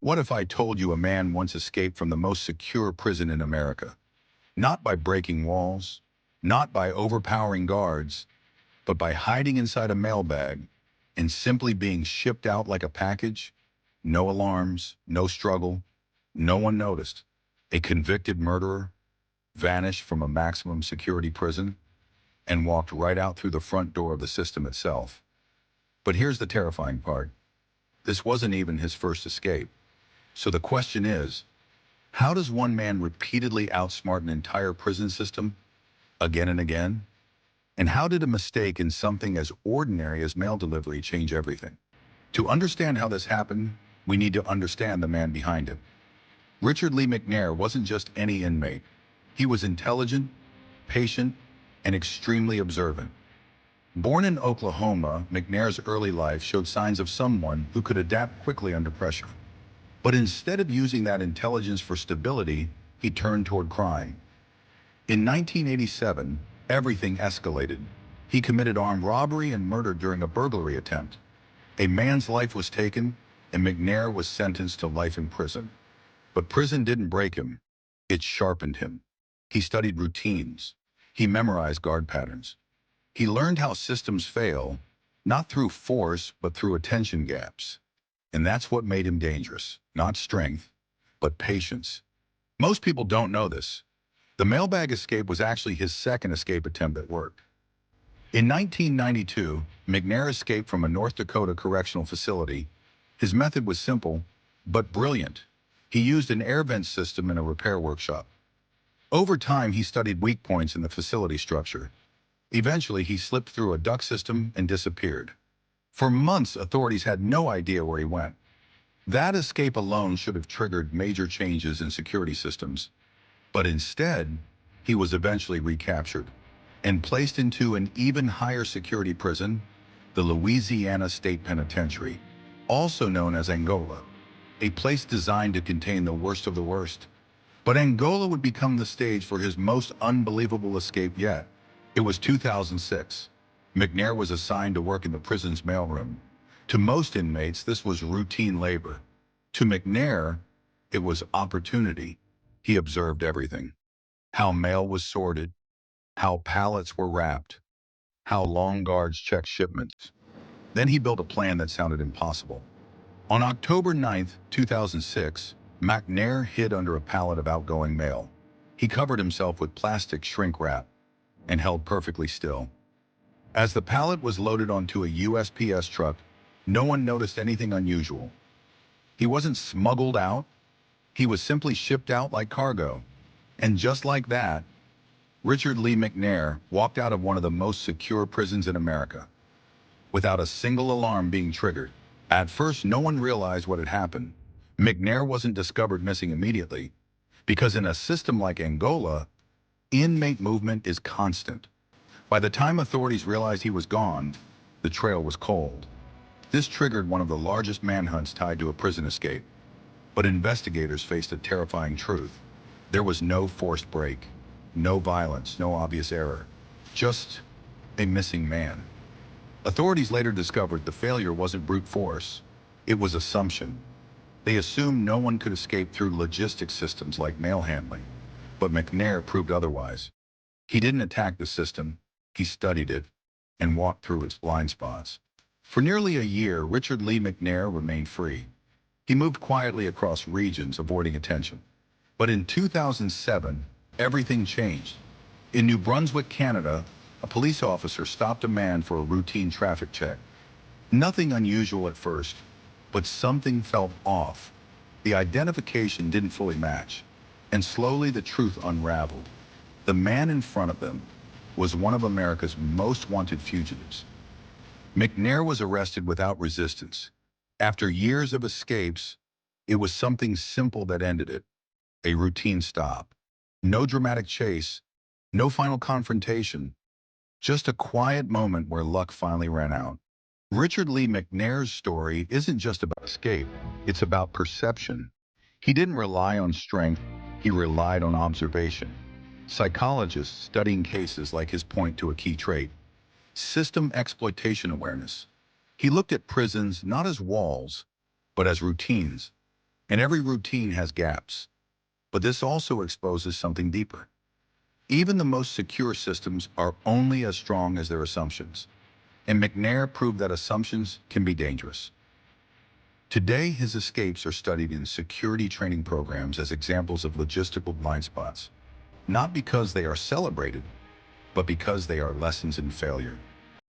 What if I told you a man once escaped from the most secure prison in America? Not by breaking walls, not by overpowering guards, but by hiding inside a mailbag and simply being shipped out like a package? No alarms, no struggle, no one noticed. A convicted murderer vanished from a maximum security prison and walked right out through the front door of the system itself. But here's the terrifying part. This wasn't even his first escape. So the question is, how does one man repeatedly outsmart an entire prison system again and again? And how did a mistake in something as ordinary as mail delivery change everything? To understand how this happened, we need to understand the man behind it. Richard Lee McNair wasn't just any inmate. He was intelligent, patient, and extremely observant. Born in Oklahoma, McNair's early life showed signs of someone who could adapt quickly under pressure. But instead of using that intelligence for stability, he turned toward crime. In 1987, everything escalated. He committed armed robbery and murder during a burglary attempt. A man's life was taken, and McNair was sentenced to life in prison. But prison didn't break him. It sharpened him. He studied routines. He memorized guard patterns. He learned how systems fail, not through force, but through attention gaps. And that's what made him dangerous. Not strength, but patience. Most people don't know this. The mailbag escape was actually his second escape attempt that worked. In 1992, McNair escaped from a North Dakota correctional facility. His method was simple, but brilliant. He used an air vent system in a repair workshop. Over time, he studied weak points in the facility structure. Eventually, he slipped through a duct system and disappeared. For months, authorities had no idea where he went. That escape alone should have triggered major changes in security systems. But instead, he was eventually recaptured and placed into an even higher security prison, the Louisiana State Penitentiary, also known as Angola, a place designed to contain the worst of the worst. But Angola would become the stage for his most unbelievable escape yet. It was 2006. McNair was assigned to work in the prison's mailroom. To most inmates, this was routine labor. To McNair, it was opportunity. He observed everything. How mail was sorted, how pallets were wrapped, how long guards checked shipments. Then he built a plan that sounded impossible. On October 9th, 2006, McNair hid under a pallet of outgoing mail. He covered himself with plastic shrink wrap and held perfectly still. As the pallet was loaded onto a USPS truck, no one noticed anything unusual. He wasn't smuggled out. He was simply shipped out like cargo. And just like that, Richard Lee McNair walked out of one of the most secure prisons in America without a single alarm being triggered. At first, no one realized what had happened. McNair wasn't discovered missing immediately because in a system like Angola, inmate movement is constant. By the time authorities realized he was gone, the trail was cold. This triggered one of the largest manhunts tied to a prison escape. But investigators faced a terrifying truth. There was no forced break, no violence, no obvious error, just a missing man. Authorities later discovered the failure wasn't brute force, it was assumption. They assumed no one could escape through logistics systems like mail handling. But McNair proved otherwise. He didn't attack the system, he studied it and walked through its blind spots. For nearly a year, Richard Lee McNair remained free. He moved quietly across regions, avoiding attention. But in 2007, everything changed. In New Brunswick, Canada, a police officer stopped a man for a routine traffic check. Nothing unusual at first, but something felt off. The identification didn't fully match, and slowly the truth unraveled. The man in front of them was one of America's most wanted fugitives. McNair was arrested without resistance. After years of escapes, it was something simple that ended it. A routine stop. No dramatic chase, no final confrontation, just a quiet moment where luck finally ran out. Richard Lee McNair's story isn't just about escape, it's about perception. He didn't rely on strength, he relied on observation. Psychologists studying cases like his point to a key trait: system exploitation awareness. He looked at prisons not as walls, but as routines. And every routine has gaps. But this also exposes something deeper. Even the most secure systems are only as strong as their assumptions. And McNair proved that assumptions can be dangerous. Today, his escapes are studied in security training programs as examples of logistical blind spots, not because they are celebrated, but because they are lessons in failure.